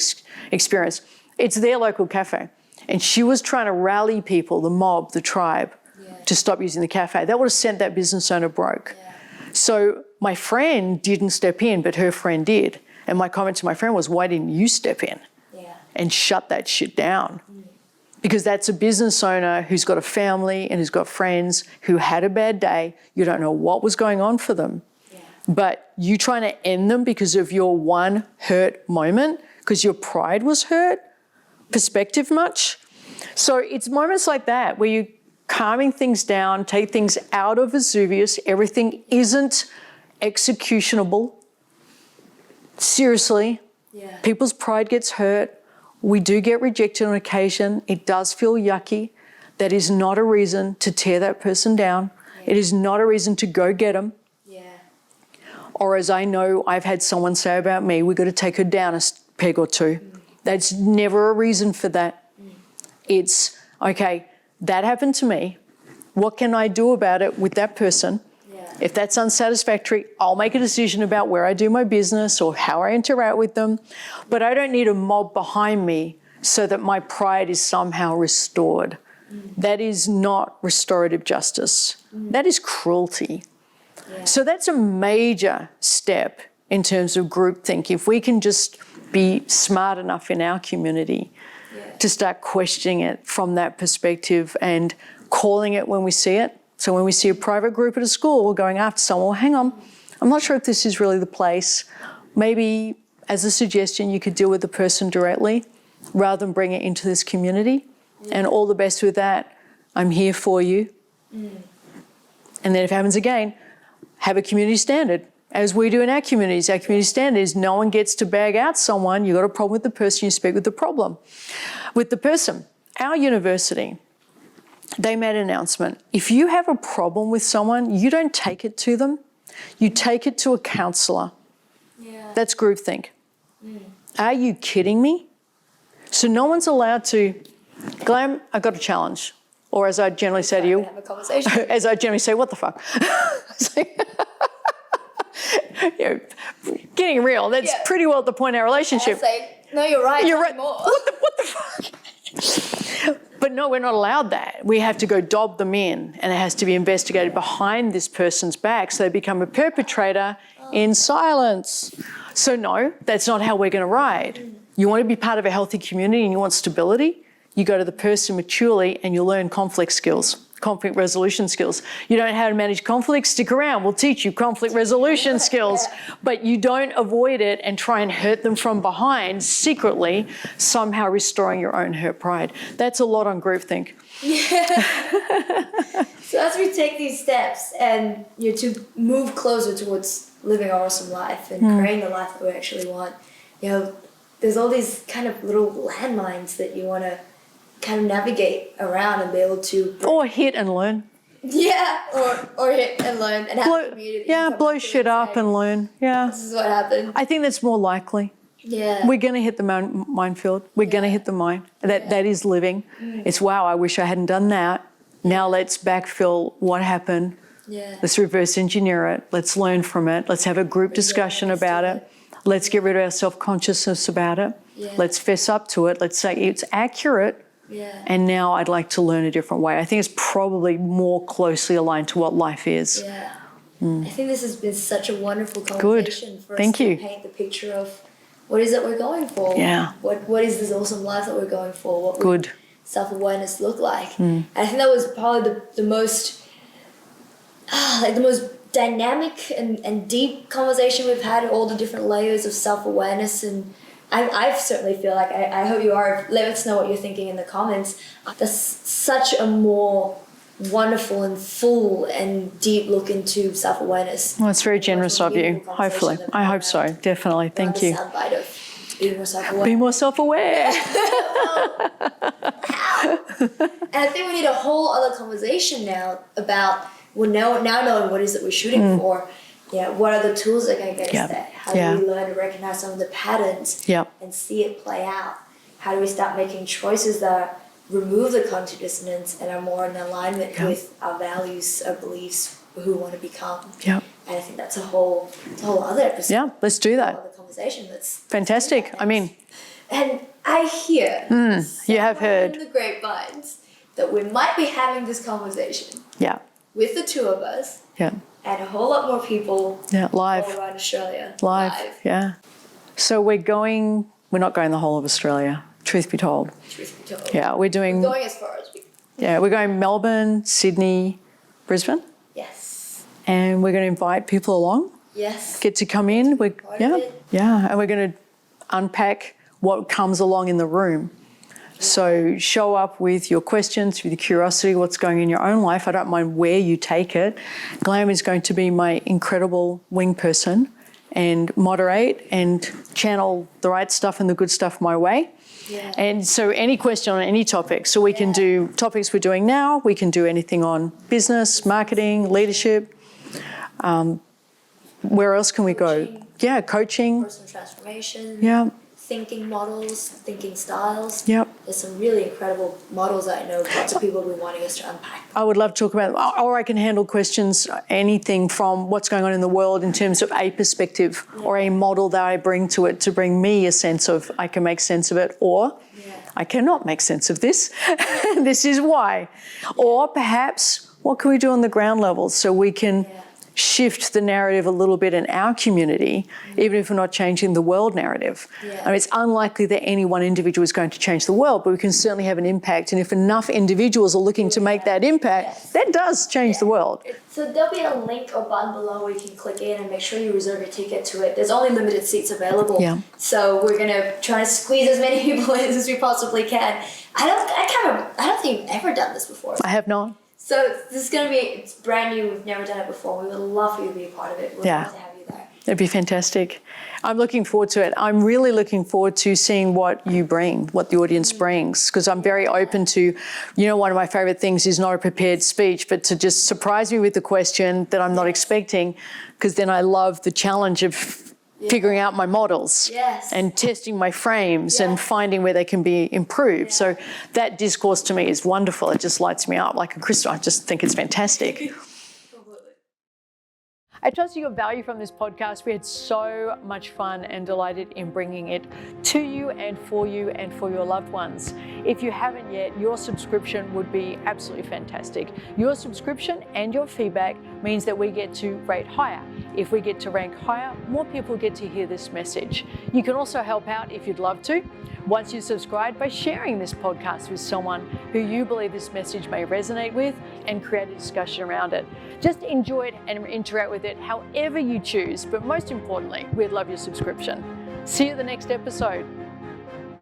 experience. It's their local cafe. And she was trying to rally people, the mob, the tribe, to stop using the cafe. That would have sent that business owner broke. Yeah. So my friend didn't step in, but her friend did. And my comment to my friend was, why didn't you step in and shut that shit down? Because that's a business owner who's got a family and who's got friends who had a bad day. You don't know what was going on for them. Yeah. But you trying to end them because of your one hurt moment, because your pride was hurt, perspective much? So it's moments like that where you're calming things down, take things out of Vesuvius. Everything isn't executionable. Seriously. Yeah. People's pride gets hurt. We do get rejected on occasion. It does feel yucky. That is not a reason to tear that person down. Yeah. It is not a reason to go get them. Yeah. Or as I know I've had someone say about me, we've got to take her down a peg or two. That's never a reason for that. It's, okay, that happened to me. What can I do about it with that person? If that's unsatisfactory, I'll make a decision about where I do my business or how I interact with them. But I don't need a mob behind me so that my pride is somehow restored. That is not restorative justice. That is cruelty. So that's a major step in terms of groupthink. If we can just be smart enough in our community to start questioning it from that perspective and calling it when we see it. So when we see a private group at a school, we're going after someone, well, hang on, I'm not sure if this is really the place. Maybe as a suggestion, you could deal with the person directly rather than bring it into this community. And all the best with that. I'm here for you. And then if it happens again, have a community standard. As we do in our communities standard is no one gets to bag out someone. You've got a problem with the person, you speak with the problem. With the person, our university, they made an announcement. If you have a problem with someone, you don't take it to them. You take it to a counsellor. That's groupthink. Are you kidding me? So no one's allowed to, Glam, I've got a challenge. Or as I generally say to you, have a conversation. As I generally say, what the fuck? Getting real, that's pretty well at the point in our relationship. I say, no, you're right. You're right. More. What the fuck? But no, we're not allowed that. We have to go dob them in, and it has to be investigated behind this person's back so they become a perpetrator in silence. So no, that's not how we're going to ride. You want to be part of a healthy community and you want stability, you go to the person maturely and you learn conflict skills, conflict resolution skills. You don't know how to manage conflict, stick around. We'll teach you conflict resolution skills, but you don't avoid it and try and hurt them from behind secretly, somehow restoring your own hurt pride. That's a lot on groupthink. So as we take these steps and to move closer towards living our awesome life and creating the life that we actually want, there's all these kind of little landmines that you want to kind of navigate around and be able to... Or hit and learn. Or hit and learn and have a community. Blow shit up and learn. This is what happened. I think that's more likely. We're going to hit the minefield. We're going to hit the mine. That is living. It's, wow, I wish I hadn't done that. Now let's backfill what happened. Let's reverse engineer it. Let's learn from it. Let's have a group discussion about it. Let's get rid of our self-consciousness about it. Let's fess up to it. Let's say it's accurate. And now I'd like to learn a different way. I think it's probably more closely aligned to what life is. I think this has been such a wonderful conversation for us to paint the picture of what is it we're going for. What is this awesome life that we're going for? What would self-awareness look like? And I think that was probably the most dynamic and deep conversation we've had, all the different layers of self-awareness. And I certainly feel like, I hope you are, let us know what you're thinking in the comments. That's such a more wonderful and full and deep look into self-awareness. Well, it's very generous of you, hopefully. I hope so, definitely. Thank you. Soundbite of being more self-aware. Be more self-aware. And I think we need a whole other conversation now about, now knowing what it is that we're shooting for, what are the tools that are going to get us there? How do we learn to recognize some of the patterns and see it play out? How do we start making choices that remove the cognitive dissonance and are more in alignment with our values, our beliefs, who we want to become? And I think that's a whole other episode. Let's do that. Another conversation that's fantastic. I mean, and I hear you have heard in the grapevines that we might be having this conversation with the two of us and a whole lot more people live all around Australia. Live. So we're not going the whole of Australia, truth be told. We're going as far as we can. We're going Melbourne, Sydney, Brisbane. Yes. And we're going to invite people along. Yes. Get to come in. And we're going to unpack what comes along in the room. So show up with your questions, with your curiosity, what's going on in your own life. I don't mind where you take it. Glam is going to be my incredible wing person and moderate and channel the right stuff and the good stuff my way. And so any question on any topic. So we can do topics we're doing now. We can do anything on business, marketing, leadership. Where else can we go? Coaching. Personal transformation. thinking models, thinking styles. Yep. There's some really incredible models that I know lots of people have been wanting us to unpack. I would love to talk about, or I can handle questions, anything from what's going on in the world in terms of a perspective or a model that I bring to it to bring me a sense of, I can make sense of it, or I cannot make sense of this. This is why. Or perhaps, what can we do on the ground level so we can shift the narrative a little bit in our community, even if we're not changing the world narrative. I mean, it's unlikely that any one individual is going to change the world, but we can certainly have an impact. And if enough individuals are looking to make that impact, that does change the world. So there'll be a link or button below where you can click in and make sure you reserve your ticket to it. There's only limited seats available. Yeah. So we're going to try to squeeze as many people in as we possibly can. I don't think you've ever done this before. I have not. So this is going to be, it's brand new, we've never done it before. We would love for you to be a part of it. We'd love to have you there. That'd be fantastic. I'm looking forward to it. I'm really looking forward to seeing what you bring, what the audience brings, because I'm very open to, one of my favorite things is not a prepared speech, but to just surprise me with the question that I'm not expecting, because then I love the challenge of figuring out my models and testing my frames and finding where they can be improved. So that discourse to me is wonderful. It just lights me up like a crystal. I just think it's fantastic. I trust you got value from this podcast. We had so much fun and delighted in bringing it to you and for your loved ones. If you haven't yet, your subscription would be absolutely fantastic. Your subscription and your feedback means that we get to rate higher. If we get to rank higher, more people get to hear this message. You can also help out if you'd love to. Once you subscribe, by sharing this podcast with someone who you believe this message may resonate with and create a discussion around it. Just enjoy it and interact with it however you choose, but most importantly, we'd love your subscription. See you at the next episode.